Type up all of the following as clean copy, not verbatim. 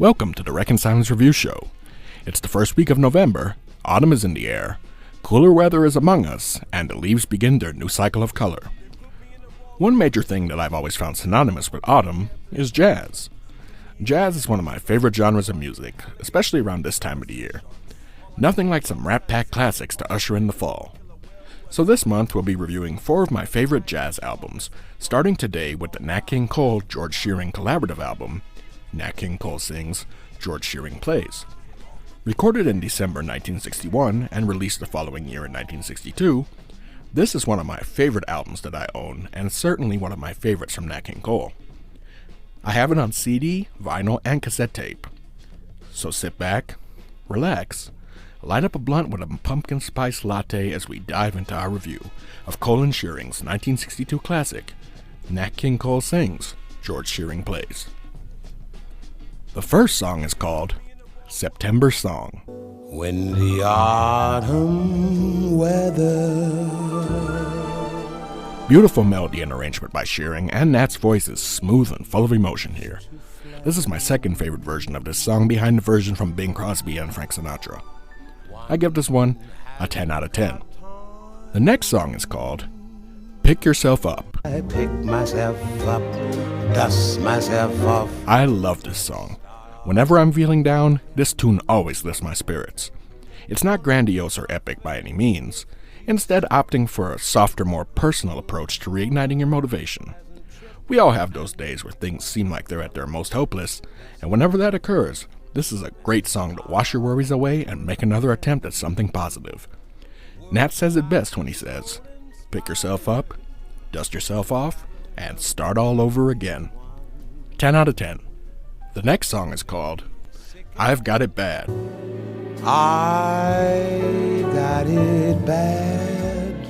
Welcome to the Reconcilings Review Show. It's the first week of November, autumn is in the air, cooler weather is among us, and the leaves begin their new cycle of color. One major thing that I've always found synonymous with autumn is jazz. Jazz is one of my favorite genres of music, especially around this time of the year. Nothing like some rap-packed classics to usher in the fall. So this month we'll be reviewing 4 of my favorite jazz albums, starting today with the Nat King Cole George Shearing collaborative album, Nat King Cole Sings, George Shearing Plays. Recorded in December 1961 and released the following year in 1962, this is one of my favorite albums that I own and certainly one of my favorites from Nat King Cole. I have it on CD, vinyl, and cassette tape. So sit back, relax, light up a blunt with a pumpkin spice latte as we dive into our review of Cole and Shearing's 1962 classic, Nat King Cole Sings, George Shearing Plays. The first song is called September Song. When the autumn weather. Beautiful melody and arrangement by Shearing, and Nat's voice is smooth and full of emotion here. This is my second favorite version of this song behind the version from Bing Crosby and Frank Sinatra. I give this one a 10 out of 10. The next song is called Pick Yourself Up. I pick myself up, dust myself off. I love this song. Whenever I'm feeling down, this tune always lifts my spirits. It's not grandiose or epic by any means, instead opting for a softer, more personal approach to reigniting your motivation. We all have those days where things seem like they're at their most hopeless, and whenever that occurs, this is a great song to wash your worries away and make another attempt at something positive. Nat says it best when he says, pick yourself up, dust yourself off, and start all over again. 10 out of 10. The next song is called I've Got It Bad. I got it bad.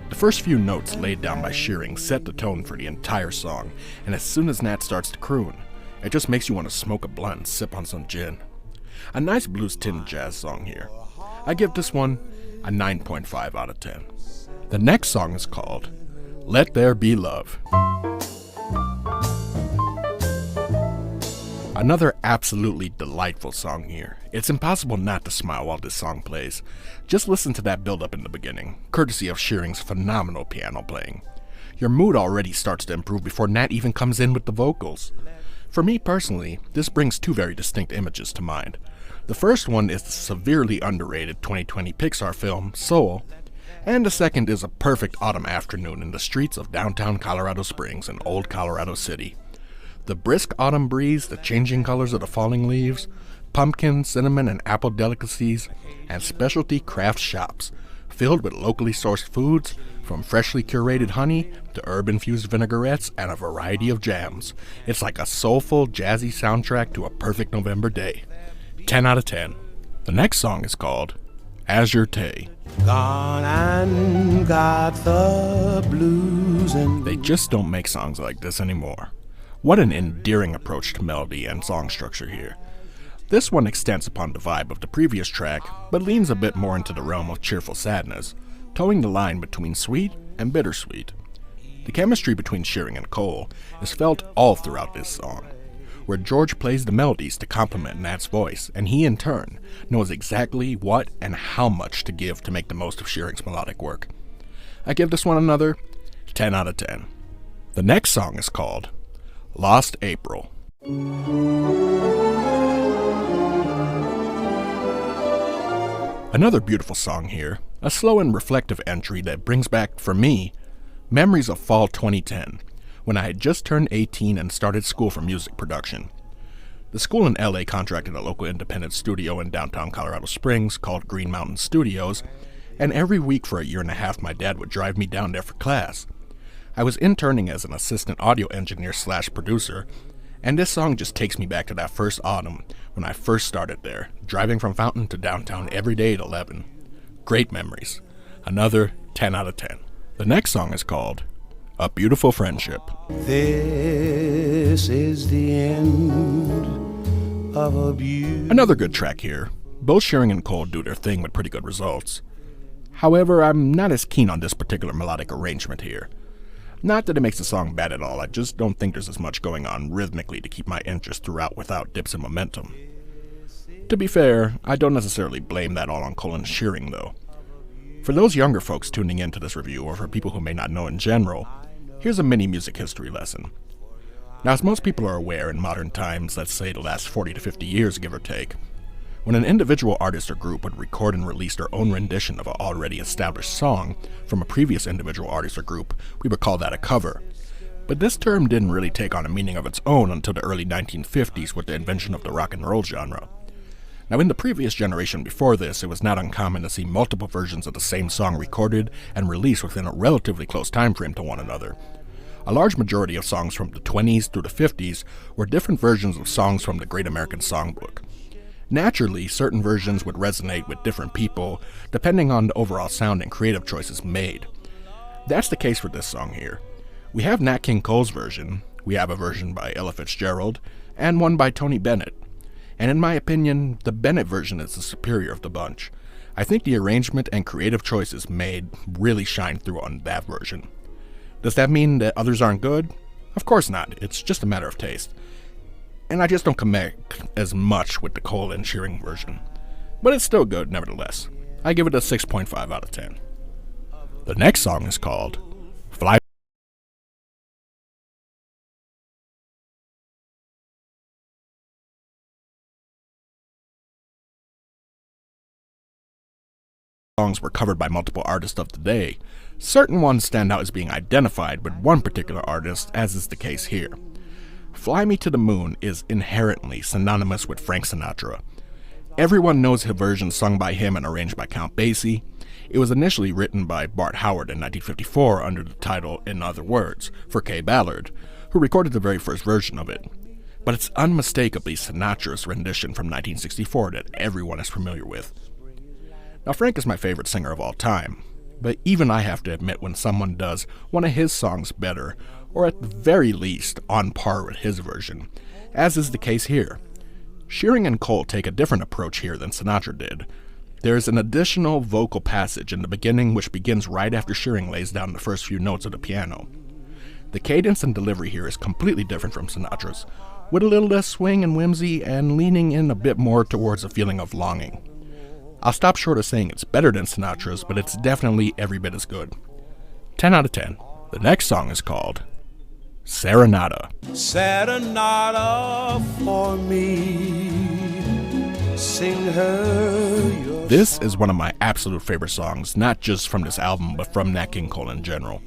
The first few notes laid down by Shearing set the tone for the entire song, and as soon as Nat starts to croon, it just makes you want to smoke a blunt and sip on some gin. A nice blues-tinged jazz song here. I give this one a 9.5 out of 10. The next song is called Let There Be Love. Another absolutely delightful song here. It's impossible not to smile while this song plays. Just listen to that build-up in the beginning, courtesy of Shearing's phenomenal piano playing. Your mood already starts to improve before Nat even comes in with the vocals. For me personally, this brings 2 very distinct images to mind. The first one is the severely underrated 2020 Pixar film, Soul, and the second is a perfect autumn afternoon in the streets of downtown Colorado Springs and old Colorado City. The brisk autumn breeze, the changing colors of the falling leaves, pumpkin, cinnamon, and apple delicacies, and specialty craft shops filled with locally sourced foods, from freshly curated honey to herb-infused vinaigrettes and a variety of jams. It's like a soulful, jazzy soundtrack to a perfect November day. 10 out of 10. The next song is called Azure Tay. Gone and got the blues and They just don't make songs like this anymore. What an endearing approach to melody and song structure here. This one extends upon the vibe of the previous track, but leans a bit more into the realm of cheerful sadness, towing the line between sweet and bittersweet. The chemistry between Shearing and Cole is felt all throughout this song, where George plays the melodies to complement Nat's voice, and he in turn knows exactly what and how much to give to make the most of Shearing's melodic work. I give this one another 10 out of 10. The next song is called Lost April. Another beautiful song here, a slow and reflective entry that brings back, for me, memories of fall 2010, when I had just turned 18 and started school for music production. The school in LA contracted a local independent studio in downtown Colorado Springs called Green Mountain Studios, and every week for a year and a half my dad would drive me down there for class. I was interning as an assistant audio engineer / producer, and this song just takes me back to that first autumn when I first started there, driving from Fountain to downtown every day at 11. Great memories. Another 10 out of 10. The next song is called A Beautiful Friendship. this is the end of a beautiful. Another good track here. Both Shearing and Cole do their thing with pretty good results. However, I'm not as keen on this particular melodic arrangement here. Not that it makes the song bad at all, I just don't think there's as much going on rhythmically to keep my interest throughout without dips in momentum. To be fair, I don't necessarily blame that all on Colin Shearing though. For those younger folks tuning into this review, or for people who may not know in general, here's a mini music history lesson. Now, as most people are aware in modern times, let's say the last 40 to 50 years give or take, when an individual artist or group would record and release their own rendition of an already established song from a previous individual artist or group, we would call that a cover. But this term didn't really take on a meaning of its own until the early 1950s with the invention of the rock and roll genre. Now, in the previous generation before this, it was not uncommon to see multiple versions of the same song recorded and released within a relatively close time frame to one another. A large majority of songs from the 20s through the 50s were different versions of songs from the Great American Songbook. Naturally, certain versions would resonate with different people, depending on the overall sound and creative choices made. That's the case for this song here. We have Nat King Cole's version, we have a version by Ella Fitzgerald, and one by Tony Bennett. And in my opinion, the Bennett version is the superior of the bunch. I think the arrangement and creative choices made really shine through on that version. Does that mean that others aren't good? Of course not, it's just a matter of taste. And I just don't connect as much with the Cole and Shearing version. But it's still good nevertheless. I give it a 6.5 out of 10. The next song is called Fly. Songs were covered by multiple artists of the day. Certain ones stand out as being identified with one particular artist, as is the case here. Fly Me to the Moon is inherently synonymous with Frank Sinatra. Everyone knows his version sung by him and arranged by Count Basie. It was initially written by Bart Howard in 1954 under the title In Other Words for Kay Ballard, who recorded the very first version of it. But it's unmistakably Sinatra's rendition from 1964 that everyone is familiar with. Now, Frank is my favorite singer of all time, but even I have to admit when someone does one of his songs better, or at the very least on par with his version, as is the case here. Shearing and Cole take a different approach here than Sinatra did. There is an additional vocal passage in the beginning which begins right after Shearing lays down the first few notes of the piano. The cadence and delivery here is completely different from Sinatra's, with a little less swing and whimsy and leaning in a bit more towards a feeling of longing. I'll stop short of saying it's better than Sinatra's, but it's definitely every bit as good. 10 out of 10. The next song is called Serenata. Serenata for me. Sing her your This is one of my absolute favorite songs, not just from this album, but from Nat King Cole in general.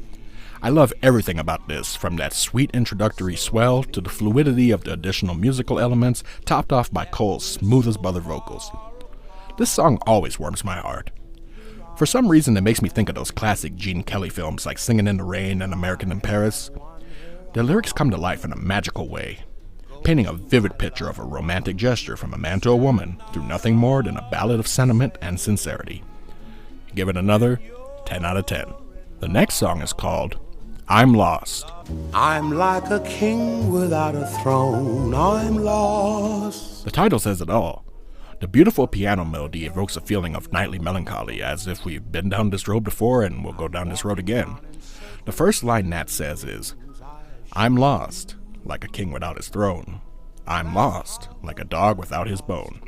I love everything about this, from that sweet introductory swell to the fluidity of the additional musical elements, topped off by Cole's smooth as butter vocals. This song always warms my heart. For some reason, it makes me think of those classic Gene Kelly films like Singin' in the Rain and American in Paris. The lyrics come to life in a magical way, painting a vivid picture of a romantic gesture from a man to a woman through nothing more than a ballad of sentiment and sincerity. Give it another 10 out of 10. The next song is called I'm Lost. I'm like a king without a throne. I'm lost. The title says it all. The beautiful piano melody evokes a feeling of nightly melancholy, as if we've been down this road before and will go down this road again. The first line Nat says is, I'm lost, like a king without his throne. I'm lost, like a dog without his bone.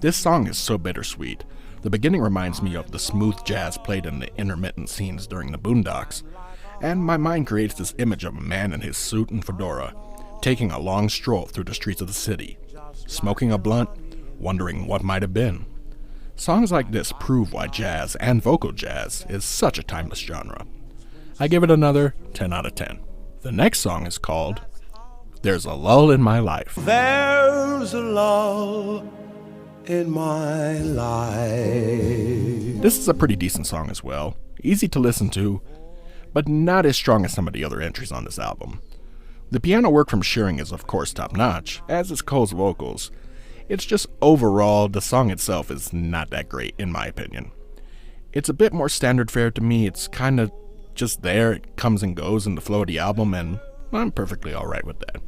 This song is so bittersweet. The beginning reminds me of the smooth jazz played in the intermittent scenes during the Boondocks, and my mind creates this image of a man in his suit and fedora, taking a long stroll through the streets of the city, smoking a blunt, wondering what might have been. Songs like this prove why jazz, and vocal jazz, is such a timeless genre. I give it another 10 out of 10. The next song is called There's a Lull in My Life. There's a lull in my life. This is a pretty decent song as well, easy to listen to, but not as strong as some of the other entries on this album. The piano work from Shearing is of course top-notch, as is Cole's vocals. It's just overall, the song itself is not that great, in my opinion. It's a bit more standard fare to me. It's kind of just there. It comes and goes in the flow of the album, and I'm perfectly alright with that.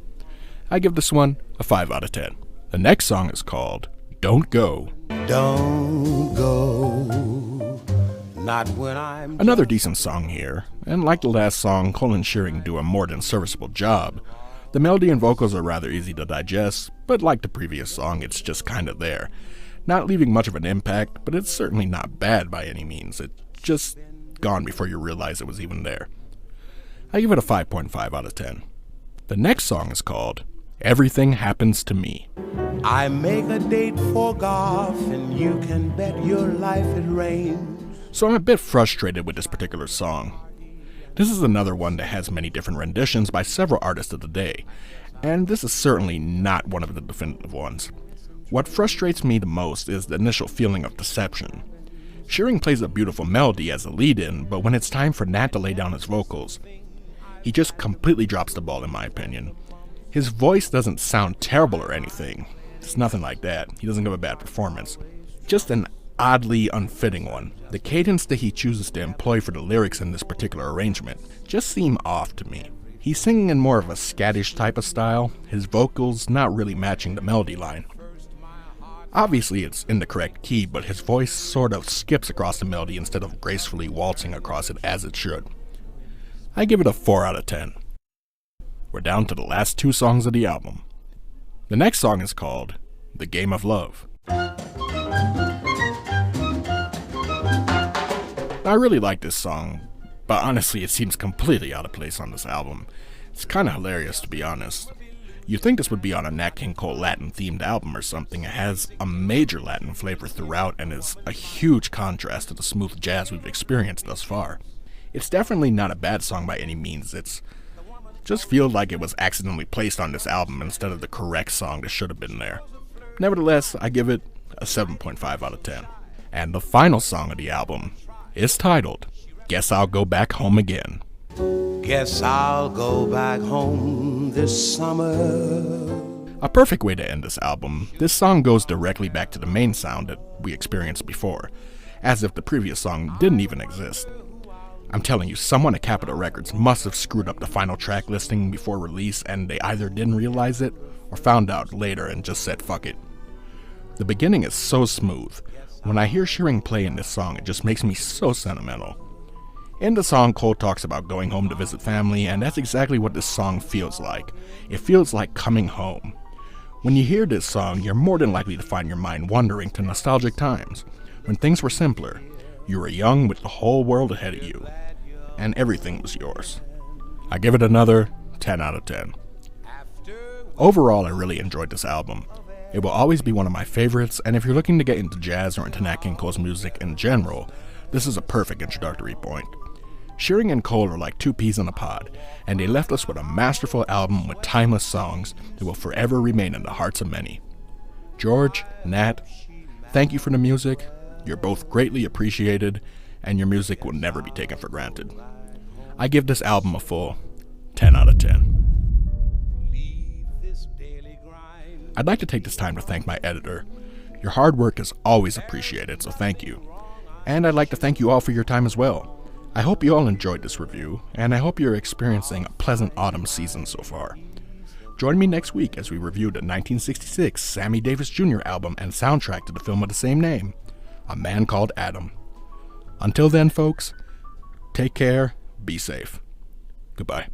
I give this one a 5 out of 10. The next song is called Don't Go. Don't go not when I'm Another decent song here, and like the last song, Cole and Shearing do a more than serviceable job. The melody and vocals are rather easy to digest, but like the previous song, it's just kinda there. Not leaving much of an impact, but it's certainly not bad by any means. It's just gone before you realize it was even there. I give it a 5.5 out of 10. The next song is called Everything Happens to Me. I make a date for golf, and you can bet your life it rains. So I'm a bit frustrated with this particular song. This is another one that has many different renditions by several artists of the day, and this is certainly not one of the definitive ones. What frustrates me the most is the initial feeling of deception. Shearing plays a beautiful melody as a lead-in, but when it's time for Nat to lay down his vocals, he just completely drops the ball in my opinion. His voice doesn't sound terrible or anything. It's nothing like that. He doesn't give a bad performance. Just an oddly unfitting one. The cadence that he chooses to employ for the lyrics in this particular arrangement just seem off to me. He's singing in more of a scattish type of style, his vocals not really matching the melody line. Obviously it's in the correct key, but his voice sort of skips across the melody instead of gracefully waltzing across it as it should. I give it a 4 out of 10. We're down to the last two songs of the album. The next song is called The Game of Love. I really like this song, but honestly it seems completely out of place on this album. It's kinda hilarious to be honest. You'd think this would be on a Nat King Cole Latin themed album or something. It has a major Latin flavor throughout and is a huge contrast to the smooth jazz we've experienced thus far. It's definitely not a bad song by any means. It's just feels like it was accidentally placed on this album instead of the correct song that should have been there. Nevertheless, I give it a 7.5 out of 10. And the final song of the album is titled Guess I'll Go Back Home Again. Guess I'll go back home this summer. A perfect way to end this album, this song goes directly back to the main sound that we experienced before, as if the previous song didn't even exist. I'm telling you, someone at Capitol Records must have screwed up the final track listing before release and they either didn't realize it or found out later and just said fuck it. The beginning is so smooth. When I hear Shearing play in this song, it just makes me so sentimental. In the song, Cole talks about going home to visit family, and that's exactly what this song feels like. It feels like coming home. When you hear this song, you're more than likely to find your mind wandering to nostalgic times, when things were simpler. You were young with the whole world ahead of you, and everything was yours. I give it another 10 out of 10. Overall, I really enjoyed this album. It will always be one of my favorites, and if you're looking to get into jazz or into Nat King Cole's music in general, this is a perfect introductory point. Shearing and Cole are like two peas in a pod, and they left us with a masterful album with timeless songs that will forever remain in the hearts of many. George, Nat, thank you for the music. You're both greatly appreciated, and your music will never be taken for granted. I give this album a full 10 out of 10. I'd like to take this time to thank my editor. Your hard work is always appreciated, so thank you. And I'd like to thank you all for your time as well. I hope you all enjoyed this review, and I hope you're experiencing a pleasant autumn season so far. Join me next week as we review the 1966 Sammy Davis Jr. album and soundtrack to the film of the same name, A Man Called Adam. Until then, folks, take care, be safe. Goodbye.